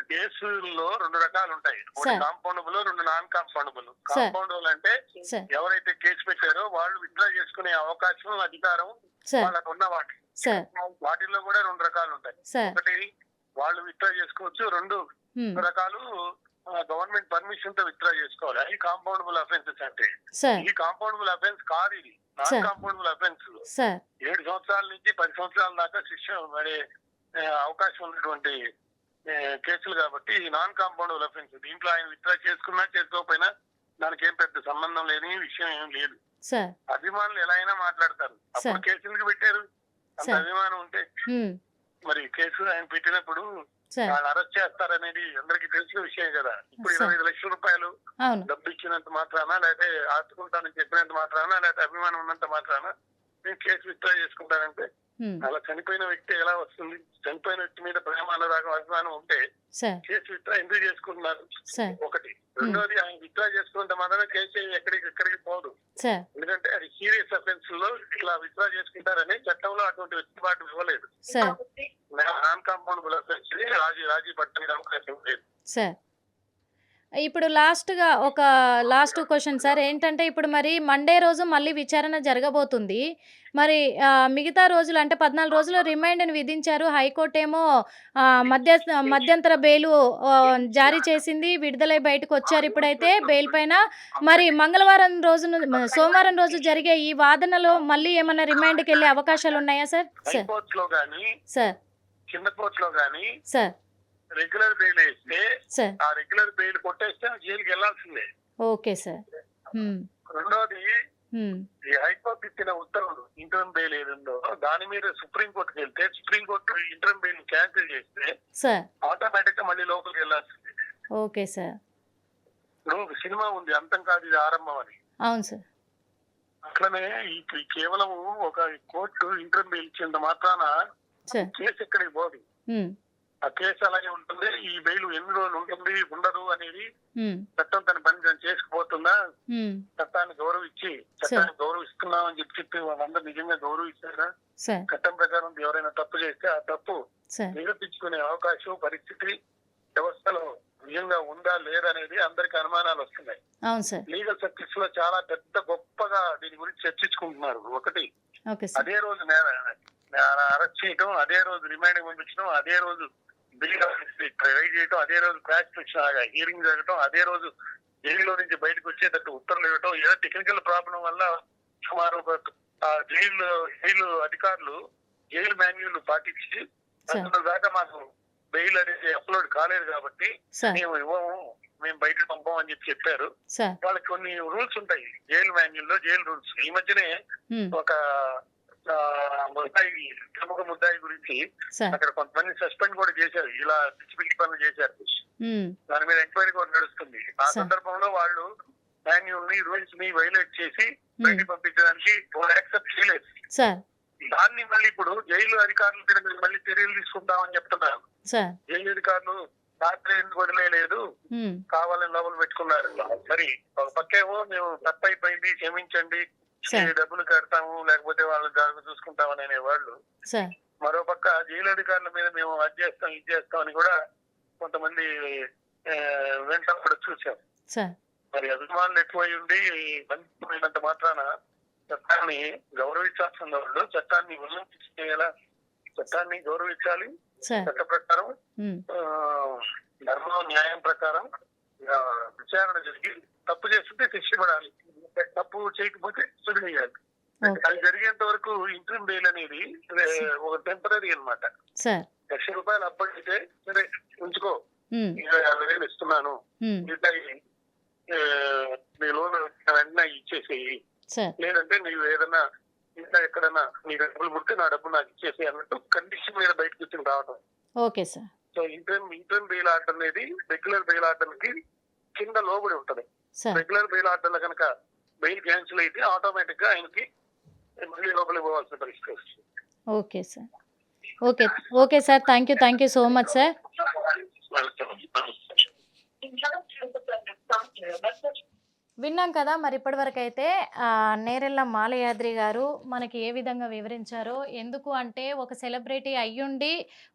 కేసుల్లో రెండు రకాలు ఉంటాయి, ఒకటి సార్. కాంపౌండబుల్, రెండు నాన్ కాంపౌండబుల్. సార్. కాంపౌండబుల్ అంటే సార్ ఎవరైతే కేసు పెట్టారో వాళ్ళు విత్డ్రా చేసుకునే అవకాశం, అధికారం సార్ వాళ్ళకు ఉన్న వాటి. సార్ వాటిల్లో కూడా రెండు రకాలు ఉంటాయి. సార్ ఒకటి వాళ్ళు విత్డ్రా చేసుకోవచ్చు, రెండు రకాలు గవర్నమెంట్ పర్మిషన్ తో విత్డ్రా చేసుకోవాలి. అది కాంపౌండబుల్ అఫెన్సెస్ అంటే. సార్ ఈ కాంపౌండబుల్ అఫెన్స్ కాదు, ఇది non sir. Compoundable offence. Sir 7 సంవత్సరాల నుంచి 10 సంవత్సరాల దాకా శిక్ష పడే అవకాశం ఉన్నటువంటి కేసులు కాబట్టి ఇది నాన్ కాంపౌండబుల్ అఫెన్స్. దీంట్లో ఆయన విత్డ్రా చేసుకున్నా చేసుకోకపోయినా దానికి ఏం పెద్ద సంబంధం లేని విషయం ఏం లేదు. సార్ అభిమానులు ఎలా అయినా మాట్లాడతారు. అప్పుడు కేసులకు పెట్టారు, అంత సార్. అభిమానం ఉంటే మరి కేసు ఆయన పెట్టినప్పుడు సార్ వాళ్ళు అరెస్ట్ చేస్తారనేది అందరికీ తెలిసిన విషయం కదా. ఇప్పుడు సార్. 25 లక్షల రూపాయలు అవును డబ్బు ఇచ్చినంత మాత్రాన, లేకపోతే ఆదుకుంటానని చెప్పినంత మాత్రాన, లేకపోతే అభిమానం ఉన్నంత మాత్రాన నేను కేసు విత్డ్రా చేసుకుంటానంటే అలా చనిపోయిన వ్యక్తి ఎలా వస్తుంది? చనిపోయిన వ్యక్తి మీద ప్రేమ, అనురాగం, అభిమానం ఉంటే సార్ కేసు విత్డ్రా ఎందుకు చేసుకుంటున్నారు? సార్ ఒకటి. రెండోది, ఆయన విత్డ్రా చేసుకున్నంత మాత్రమే కేసు ఎక్కడికి పోదు. సార్ ఎందుకంటే అది సీరియస్ అఫెన్స్ లో ఇట్లా విత్డ్రా చేసుకుంటారని చట్టంలో అటువంటి వెసులుబాటు ఇవ్వలేదు. సార్ నాన్ కాంపౌండబుల్ అఫెన్స్ రాజీ పట్టడానికి అవకాశం లేదు. సార్ ఇప్పుడు లాస్ట్ క్వశ్చన్ సార్ ఏంటంటే ఇప్పుడు మరి మండే రోజు మళ్ళీ విచారణ జరగబోతుంది. మరి మిగతా రోజులు అంటే 14 రోజులు రిమైండ్‌ని విధించారు. హైకోర్టు ఏమో మధ్యంతర బెయిలు జారీ చేసింది. విడుదలై బయటకొచ్చారు ఇప్పుడైతే బెయిల్ పైన. మరి సోమవారం రోజు జరిగే ఈ వాదనలో మళ్ళీ ఏమన్నా రిమైండ్‌కెళ్ళే అవకాశాలు ఉన్నాయా సార్? సార్ హైకోర్టులో గానీ సార్ కింద కోర్టులో గానీ సార్ రెగ్యులర్ బెయిల్ వేస్తే సార్ ఆ రెగ్యులర్ బెయిల్ కొట్టేస్తే జైలుకి వెళ్లాల్సిందే. Okay sir. రెండోది, ఈ హైకోర్టు ఇచ్చిన ఉత్తర్వులు ఇంటర్మ్ బెయిల్ ఏదుందో దాని మీద సుప్రీంకోర్టుకి వెళ్తే సుప్రీంకోర్టు ఇంటర్మ్ బెయిల్ క్యాన్సిల్ చేస్తే సార్ ఆటోమేటిక్ గా మళ్ళీ లోపలికి వెళ్లాల్సిందే. Okay sir. ఇప్పుడు ఒక సినిమా ఉంది, అంతం కాదు ఇది ఆరంభం అని. అవును సార్. అట్లనే ఈ కేవలం ఒక కోర్టు ఇంటర్మ్ బెయిల్ ఇచ్చేంత మాత్రాన సార్ కేసు ఎక్కడికి పోదు. ఆ కేసు అలాగే ఉంటుంది. ఈ బెయిల్ ఎన్ని రోజులు ఉంటుంది ఉండదు అనేది చట్టం తన పని తను చేసుకుపోతుందా, చట్టాన్ని గౌరవిస్తున్నామని చెప్పి వాళ్ళందరూ నిజంగా గౌరవిస్తారా? సార్ చట్టం ప్రకారం ఎవరైనా తప్పు చేస్తే ఆ తప్పు సార్ నిరూపించుకునే అవకాశం పరిస్థితి వ్యవస్థలో నిజంగా ఉందా లేదా అనేది అందరికి అనుమానాలు వస్తున్నాయి. అవును సార్. లీగల్ సర్కిల్స్ లో చాలా గొప్పగా దీని గురించి చర్చించుకుంటున్నారు. ఒకటి, ఓకే సార్. అదే రోజు అరెస్ట్ చేయటం, అదే రోజు రిమైండ్ పంపించడం, అదే రోజు బిల్ ట్రై చేయటం, అదే రోజు హియరింగ్ జరగటం, అదే రోజు జైల్లో నుంచి బయటకు వచ్చేటట్టు ఉత్తర్వులు ఇవ్వటం. ఏదో టెక్నికల్ ప్రాబ్లం వల్ల సుమారు జైలు అధికారులు జైలు మాన్యువల్ పాటించి సార్ అందులో దాకా మాకు బెయిల్ అనేది అప్లోడ్ కాలేదు కాబట్టి సార్ మేము ఇవ్వము, మేము బయటకు పంపం అని చెప్పారు. సార్ వాళ్ళకి కొన్ని రూల్స్ ఉంటాయి జైలు మాన్యుల్ లో, జైలు రూల్స్. ఈ మధ్యనే ఉమ్, ఒక ముద్దాయి, ప్రముఖ ముద్దాయి గురించి సార్ అక్కడ కొంతమంది సస్పెండ్ కూడా చేశారు, ఇలా పిచ్చి పిచ్చి పనులు చేశారు. ఉమ్, దాని మీద ఎంక్వైరీ కూడా నడుస్తుంది. ఆ సార్. సందర్భంలో వాళ్ళు మాన్యుల్ ని, రూల్స్ ని వైలేట్ చేసి ఉమ్, బయటికి పంపించడానికి వాళ్ళు యాక్సెప్ట్ చేయలేదు. సార్ దాన్ని మళ్ళీ ఇప్పుడు జైలు అధికారుల మీద మళ్ళీ చర్యలు తీసుకుంటామని చెప్తున్నారు. సార్ జైలు అధికారులు రాత్రి ఎందుకు వదిలేదు, ఉమ్, కావాలని లోపల పెట్టుకున్నారు. మరి ఒక పక్కేమో మేము తప్పైపోయింది క్షమించండి, సార్ డబ్బులు కడతాము లేకపోతే వాళ్ళు జాగ్రత్త చూసుకుంటామని అనేవాళ్ళు. సార్ మరో పక్క జైలు అధికారుల మీద మేము అది చేస్తాం ఇది చేస్తాం అని కూడా కొంతమంది వెంట కూడా చూసాం. సార్ మరి అభిమానులు ఎక్కువై ఉండి బంధించినంత మాత్రాన చట్టాన్ని గౌరవించాల్సిన వాళ్ళు చట్టాన్ని ఉల్లంఘించేలా చట్టాన్ని గౌరవించాలి. సార్ చట్ట ప్రకారం ఉమ్, ధర్మం న్యాయం ప్రకారం విచారణ జరిగి తప్పు చేస్తుంటే శిక్ష పడాలి, తప్పు చేయకపోతే వదిలేయాలి. ఓకే అది జరిగేంత వరకు ఇంట్రీమ్ బెయిల్ అనేది ఒక టెంపరీ అన్నమాట. సార్ ₹1,00,000 అప్పటికే సరే ఉంచుకో, ఉమ్, 50,000 ఇస్తున్నాను, ఉమ్, మిగతా నీ లోన్ వెంటనే ఇచ్చేసేయి, సార్ లేదంటే నీవు ఏదైనా ఇంకా ఎక్కడైనా నీ డబ్బులు పుడితే నా డబ్బు నాకు ఇచ్చేసి అన్నట్టు కండిషన్ మీద బయటకు వచ్చి రావడం. Okay sir so interim bail order అనేది రెగ్యులర్ బెయిల్ ఆర్డర్ కి కింద లోబడి ఉంటది. సార్ రెగ్యులర్ బెయిల్ ఆర్డర్ లో కనుక బెయిల్ క్యాన్సిల్ అయితే ఆటోమేటిక్ గా ఆయనకి మళ్ళీ లోపలికి పోవాల్సిన పరిస్థితి వస్తుంది. Okay sir okay okay sir thank you so much sir. విన్నాం కదా మరి ఇప్పటివరకు అయితే నేరెళ్ళ మాలయాద్రి గారు మనకి ఏ విధంగా వివరించారో. ఎందుకు అంటే ఒక సెలబ్రిటీ అయ్యుండి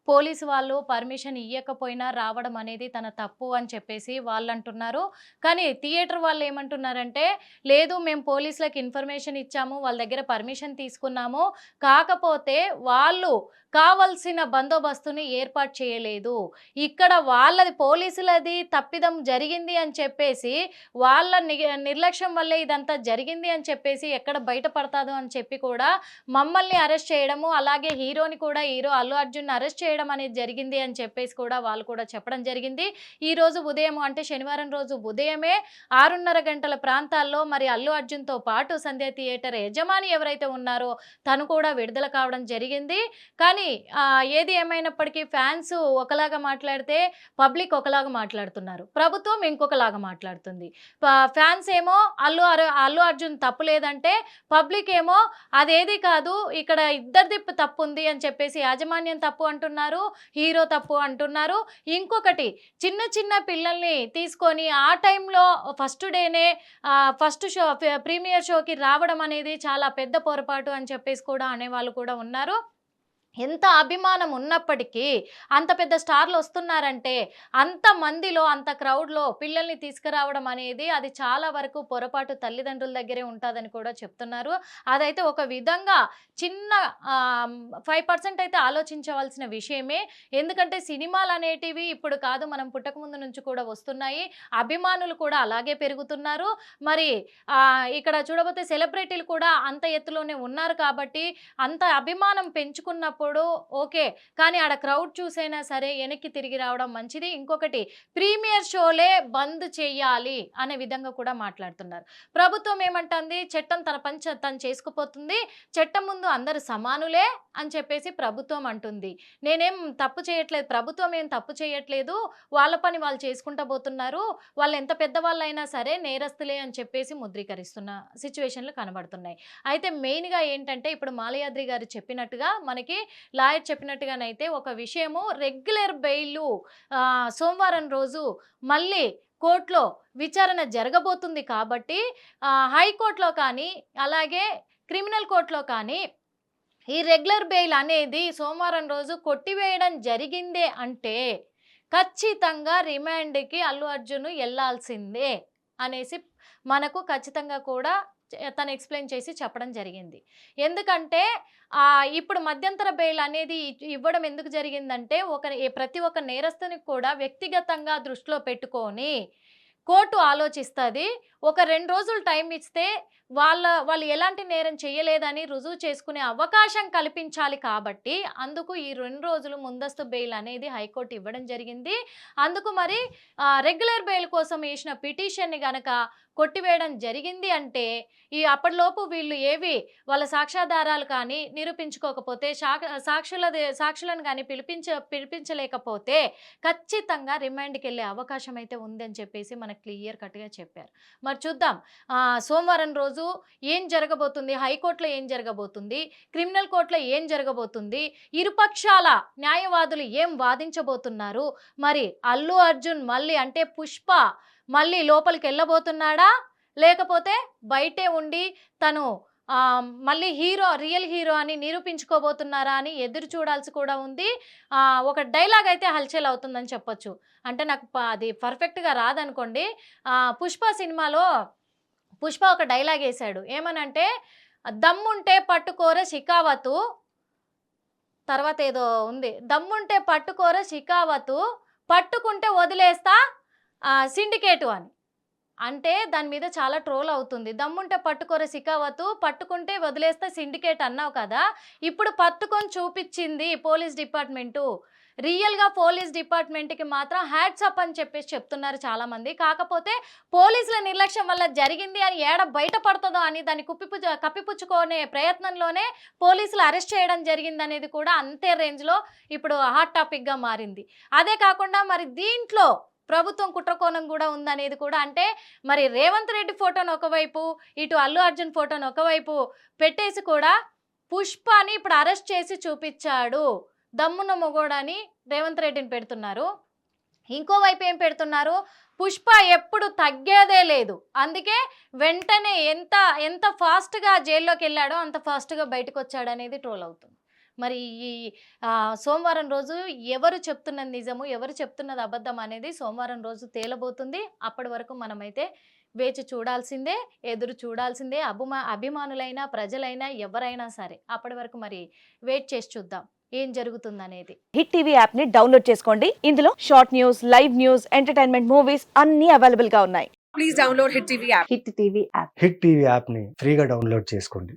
పోలీసు వాళ్ళు పర్మిషన్ ఇవ్వకపోయినా రావడం అనేది తన తప్పు అని చెప్పేసి వాళ్ళు అంటున్నారు. కానీ థియేటర్ వాళ్ళు ఏమంటున్నారంటే లేదు మేము పోలీసులకు ఇన్ఫర్మేషన్ ఇచ్చాము, వాళ్ళ దగ్గర పర్మిషన్ తీసుకున్నాము, కాకపోతే వాళ్ళు కావలసిన బందోబస్తుని ఏర్పాటు చేయలేదు, ఇక్కడ వాళ్ళది పోలీసులది తప్పిదం జరిగింది అని చెప్పేసి వాళ్ళ నిర్లక్ష్యం వల్లే ఇదంతా జరిగింది అని చెప్పేసి ఎక్కడ బయటపడతాదో అని చెప్పి కూడా మమ్మల్ని అరెస్ట్ చేయడము, అలాగే హీరోని కూడా హీరో అల్లు అర్జున్ అరెస్ట్ చేయడం అనేది జరిగింది అని చెప్పేసి కూడా వాళ్ళు కూడా చెప్పడం జరిగింది. ఈ రోజు ఉదయం అంటే శనివారం రోజు ఉదయమే 6:30 గంటల ప్రాంతాల్లో మరి అల్లు అర్జున్తో పాటు సంధ్య థియేటర్ యజమాని ఎవరైతే ఉన్నారో తను కూడా విడుదల కావడం జరిగింది. కానీ ఏది ఏమైనప్పటికీ ఫ్యాన్స్ ఒకలాగా మాట్లాడితే పబ్లిక్ ఒకలాగా మాట్లాడుతున్నారు, ప్రభుత్వం ఇంకొకలాగా మాట్లాడుతుంది. ఫ్యాన్స్ ఏమో అల్లు అర్జున్ తప్పు లేదంటే పబ్లిక్ ఏమో అదేది కాదు ఇక్కడ ఇద్దరిది తప్పు ఉంది అని చెప్పేసి యాజమాన్యం తప్పు అంటున్నారు, హీరో తప్పు అంటున్నారు. ఇంకొకటి చిన్న చిన్న పిల్లల్ని తీసుకొని ఆ టైంలో ఫస్ట్ డేనే ఫస్ట్ షో ప్రీమియర్ షోకి రావడం అనేది చాలా పెద్ద పొరపాటు అని చెప్పేసి కూడా అనేవాళ్ళు కూడా ఉన్నారు. ఎంత అభిమానం ఉన్నప్పటికీ అంత పెద్ద స్టార్లు వస్తున్నారంటే అంతమందిలో అంత క్రౌడ్లో పిల్లల్ని తీసుకురావడం అనేది అది చాలా వరకు పొరపాటు తల్లిదండ్రుల దగ్గరే ఉంటుందని కూడా చెప్తున్నారు. అదైతే ఒక విధంగా చిన్న 5% అయితే ఆలోచించవలసిన విషయమే. ఎందుకంటే సినిమాలు అనేటివి ఇప్పుడు కాదు, మనం పుట్టకముందు నుంచి కూడా వస్తున్నాయి, అభిమానులు కూడా అలాగే పెరుగుతున్నారు. మరి ఇక్కడ చూడబోతే సెలబ్రిటీలు కూడా అంత ఎత్తులోనే ఉన్నారు కాబట్టి అంత అభిమానం పెంచుకున్నప్పుడు ఓకే, కానీ ఆడ క్రౌడ్ చూసైనా సరే వెనక్కి తిరిగి రావడం మంచిది. ఇంకొకటి ప్రీమియర్ షోలే బంద్ చేయాలి అనే విధంగా కూడా మాట్లాడుతున్నారు. ప్రభుత్వం ఏమంటుంది, చట్టం తన పని తను చేసుకుపోతుంది, చట్టం ముందు అందరు సమానులే అని చెప్పేసి ప్రభుత్వం అంటుంది. నేనేం తప్పు చేయట్లేదు, ప్రభుత్వం ఏం తప్పు చేయట్లేదు, వాళ్ళ పని వాళ్ళు చేసుకుంటూ పోతున్నారు, వాళ్ళు ఎంత పెద్దవాళ్ళైనా సరే నేరస్తులే అని చెప్పేసి ముద్రీకరిస్తున్న సిచ్యువేషన్లు కనబడుతున్నాయి. అయితే మెయిన్గా ఏంటంటే ఇప్పుడు మాలయాద్రి గారు చెప్పినట్టుగా మనకి లాయర్ చెప్పినట్టుగానైతే ఒక విషయము రెగ్యులర్ బెయిల్ సోమవారం రోజు మళ్ళీ కోర్టులో విచారణ జరగబోతుంది కాబట్టి హైకోర్టులో కానీ అలాగే క్రిమినల్ కోర్టులో కానీ ఈ రెగ్యులర్ బెయిల్ అనేది సోమవారం రోజు కొట్టివేయడం జరిగిందే అంటే ఖచ్చితంగా రిమాండ్కి అల్లు అర్జున్ వెళ్ళాల్సిందే అనేసి మనకు ఖచ్చితంగా కూడా తను ఎక్స్ప్లెయిన్ చేసి చెప్పడం జరిగింది. ఎందుకంటే ఇప్పుడు మధ్యంతర బెయిల్ అనేది ఇవ్వడం ఎందుకు జరిగిందంటే ప్రతి ఒక్క నేరస్తునికి కూడా వ్యక్తిగతంగా దృష్టిలో పెట్టుకొని కోర్టు ఆలోచిస్తుంది. ఒక 2 రోజులు టైం ఇస్తే వాళ్ళు ఎలాంటి నేరం చేయలేదని రుజువు చేసుకునే అవకాశం కల్పించాలి కాబట్టి అందుకు ఈ 2 రోజులు ముందస్తు బెయిల్ అనేది హైకోర్టు ఇవ్వడం జరిగింది. అందుకు మరి రెగ్యులర్ బెయిల్ కోసం వేసిన పిటిషన్ని గనక కొట్టివేయడం జరిగింది అంటే అప్పటిలోపు వీళ్ళు వాళ్ళ సాక్ష్యాధారాలు కానీ నిరూపించుకోకపోతే సాక్షులను కానీ పిలిపించలేకపోతే ఖచ్చితంగా రిమాండ్కి వెళ్ళే అవకాశం అయితే ఉందని చెప్పేసి మనకు క్లియర్ కట్గా చెప్పారు. మరి చూద్దాం సోమవారం రోజు ఏం జరగబోతుంది, హైకోర్టులో ఏం జరగబోతుంది, క్రిమినల్ కోర్టులో ఏం జరగబోతుంది, ఇరుపక్షాల న్యాయవాదులు ఏం వాదించబోతున్నారు, మరి అల్లు అర్జున్ మళ్ళీ అంటే పుష్ప మళ్ళీ లోపలికి వెళ్ళబోతున్నాడా లేకపోతే బయటే ఉండి తను మళ్ళీ రియల్ హీరో అని నిరూపించుకోబోతున్నారా అని ఎదురు చూడాల్సి కూడా ఉంది. ఒక డైలాగ్ అయితే హల్చల్ అవుతుందని చెప్పొచ్చు. అంటే నాకు అది పర్ఫెక్ట్గా రాదనుకోండి. పుష్ప సినిమాలో పుష్ప ఒక డైలాగ్ వేశాడు. ఏమనంటే దమ్ముంటే పట్టుకోర షికావతు, తర్వాత ఏదో ఉంది, దమ్ముంటే పట్టుకోర షికావతు, పట్టుకుంటే వదిలేస్తా సిండికేటు అని. అంటే దాని మీద చాలా ట్రోల్ అవుతుంది. దమ్ముంటే పట్టుకోర షికావతు, పట్టుకుంటే వదిలేస్తా సిండికేట్ అన్నావు కదా, ఇప్పుడు పట్టుకొని చూపించింది పోలీస్ డిపార్ట్మెంటు. రియల్గా పోలీస్ డిపార్ట్మెంట్కి మాత్రం హ్యాట్స్ అప్ అని చెప్పేసి చెప్తున్నారు చాలామంది. కాకపోతే పోలీసుల నిర్లక్ష్యం వల్ల జరిగింది అని బయటపడుతుందో అని దాన్ని కప్పిపుచ్చుకునే ప్రయత్నంలోనే పోలీసులు అరెస్ట్ చేయడం జరిగింది అనేది కూడా అంతే రేంజ్లో ఇప్పుడు హాట్ టాపిక్గా మారింది. అదే కాకుండా మరి దీంట్లో ప్రభుత్వం కుట్రకోణం కూడా ఉందనేది కూడా, అంటే మరి రేవంత్ రెడ్డి ఫోటోను ఒకవైపు, ఇటు అల్లు అర్జున్ ఫోటోను ఒకవైపు పెట్టేసి కూడా పుష్పని ఇప్పుడు అరెస్ట్ చేసి చూపించాడు దమ్మున్న మొగోడని రేవంత్ రెడ్డిని పెడుతున్నారు. ఇంకోవైపు ఏం పెడుతున్నారు, పుష్ప ఎప్పుడు తగ్గేదే లేదు, అందుకే వెంటనే ఎంత ఫాస్ట్గా జైల్లోకి వెళ్ళాడో అంత ఫాస్ట్గా బయటకు వచ్చాడు అనేది ట్రోల్ అవుతుంది. మరి ఈ సోమవారం రోజు ఎవరు చెప్తున్నది నిజము, ఎవరు చెప్తున్నది అబద్ధం అనేది సోమవారం రోజు తేలబోతుంది. అప్పటి వరకు మనమైతే వేచి చూడాల్సిందే, ఎదురు చూడాల్సిందే. అభిమానులైనా ప్రజలైనా ఎవరైనా సరే అప్పటి వరకు మరి వెయిట్ చేసి చూద్దాం ఏం జరుగుతుందనేది. హిట్ టీవీ యాప్ ని డౌన్లోడ్ చేసుకోండి. ఇందులో short news, live news, entertainment movies అన్ని అవైలబుల్ గా ఉన్నాయి. Please download hit TV app. Hit TV యాప్ని ఫ్రీగా డౌన్లోడ్ చేసుకోండి.